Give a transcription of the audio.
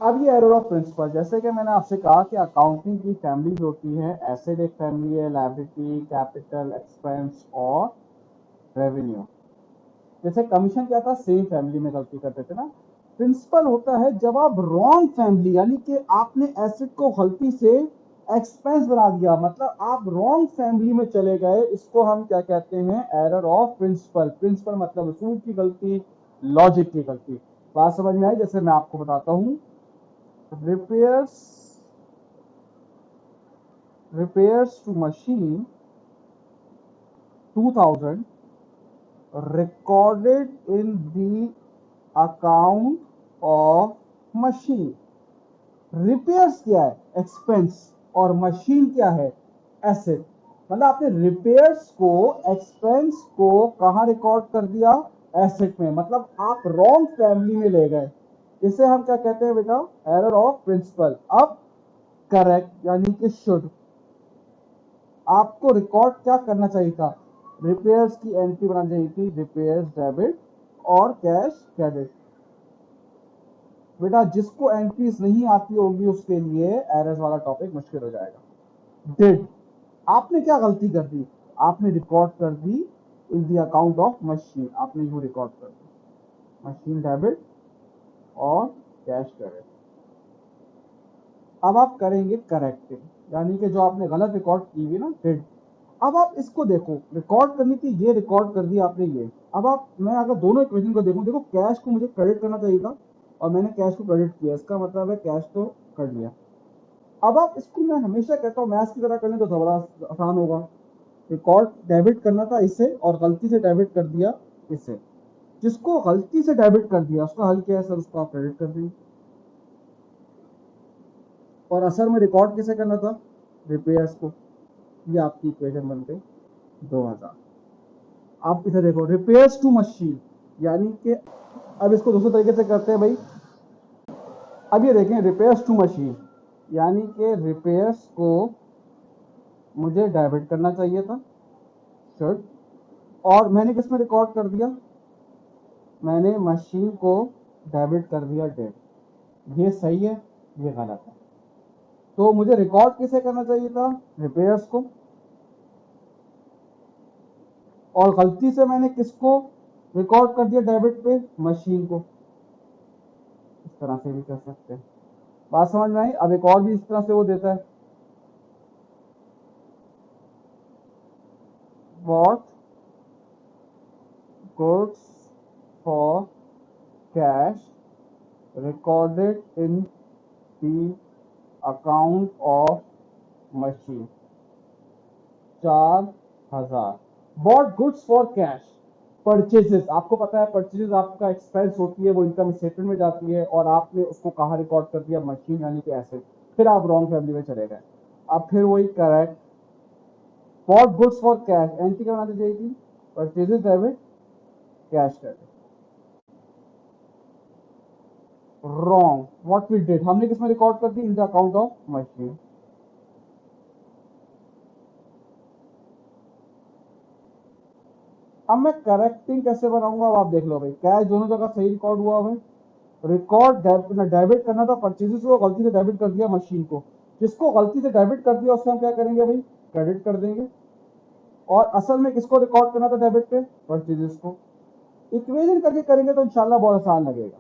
अब ये error of principal, जैसे कि मैंने आपसे कहा कि अकाउंटिंग की फैमिलीज होती है, एसेट एक फैमिली है, लायबिलिटी, कैपिटल, एक्सपेंस और रेवेन्यू। जैसे कमीशन क्या था, सेम फैमिली में गलती करते थे ना। प्रिंसिपल होता है जब आप रॉन्ग फैमिली, यानी कि आपने एसेट को गलती से एक्सपेंस बना दिया, मतलब आप रॉन्ग फैमिली में चले गए, इसको हम क्या कहते हैं, एरर ऑफ प्रिंसिपल। प्रिंसिपल मतलब उसूल की गलती, लॉजिक की गलती। बात समझ में आई? जैसे मैं आपको बताता हूं, repairs repairs to machine 2000 recorded in the account of machine। Repairs क्या है, एक्सपेंस, और मशीन क्या है, एसेट। मतलब आपने रिपेयर्स को, एक्सपेंस को कहां रिकॉर्ड कर दिया, एसेट में। मतलब आप रॉन्ग फैमिली में ले गए। इसे हम क्या कहते हैं बेटा, एरर ऑफ प्रिंसिपल। अब करेक्ट यानी कि शुड, आपको रिकॉर्ड क्या करना चाहिए था, रिपेयर्स की एंट्री बनानी चाहिए थी, रिपेयर्स डेबिट और कैश क्रेडिट। बेटा जिसको एंट्रीज नहीं आती होगी उसके लिए एरर्स वाला टॉपिक मुश्किल हो जाएगा। डिड, आपने क्या गलती कर दी, आपने रिकॉर्ड कर दी in the account of machine. आपने यूं रिकॉर्ड कर दी, मशीन डेबिट और कैश क्रेडिट। अब आप करेंगे करेक्टिंग, यानी कि जो आपने गलत रिकॉर्ड की हुई ना, डिड। अब आप इसको देखो, रिकॉर्ड करनी थी, ये रिकॉर्ड कर दिया आपने ये। अब आप, मैं अगर दोनों इक्वेशन को देखूं, देखो कैश को मुझे क्रेडिट करना चाहिए था और मैंने कैश को क्रेडिट किया, इसका मतलब है कैश तो कर लिया। अब आप इसको, मैं हमेशा कहता हूँ मैथ्स की तरह करने तो थोड़ा आसान होगा। रिकॉर्ड डेबिट करना था इसे और गलती से डेबिट कर दिया इसे। जिसको गलती से डेबिट कर दिया उसका हल क्या है सर, उसको आप क्रेडिट कर दीजिए। और असल में रिकॉर्ड किसे करना था, रिपेयर्स को। ये आपकी इक्वेशन बन गई 2000। आप इसे देखो, रिपेयर्स टू मशीन, यानी कि अब इसको दूसरे तरीके से करते हैं भाई। अब ये देखें, रिपेयर्स टू मशीन, यानी कि रिपेयर्स को मुझे डेबिट करना चाहिए था, शुड, और मैंने किसमें रिकॉर्ड कर दिया, मैंने मशीन को डेबिट कर दिया, डेट। ये सही है, ये गलत है। तो मुझे रिकॉर्ड किसे करना चाहिए था, रिपेयर्स को, और गलती से मैंने किसको रिकॉर्ड कर दिया डेबिट पे, मशीन को। इस तरह से भी कर सकते हैं। बात समझ में आई? अब एक और भी इस तरह से वो देता है, what goods for cash recorded in the account of machine 4000। Bot goods for cash, purchases, आपको पता है परचेजेस आपका एक्सपेंस होती है, वो इनकम स्टेटमेंट में जाती है, और आपने उसको कहाँ रिकॉर्ड कर दिया, मशीन यानी कि एसेट। फिर आप रॉन्ग फैमिली में चले गए। अब फिर वही correct, bought goods for cash, entry क्या बनानी चाहिए थी, purchases debit, cash credit. Wrong, what we did, हमने किसमें रिकॉर्ड कर दी, in the account of machine. अब मैं करेक्टिंग कैसे बनाऊंगा, अब आप देख लो भाई, कैश दोनों जगह सही रिकॉर्ड हुआ है। रिकॉर्ड डेबिट करना था परचेजेस को, गलती से डेबिट कर दिया मशीन को। जिसको गलती से डेबिट कर दिया उससे हम क्या करेंगे भाई, क्रेडिट कर देंगे। और असल में किसको रिकॉर्ड करना था डेबिट पे, परचेजेस को। इक्वेशन करके करेंगे तो इंशाल्लाह बहुत आसान लगेगा।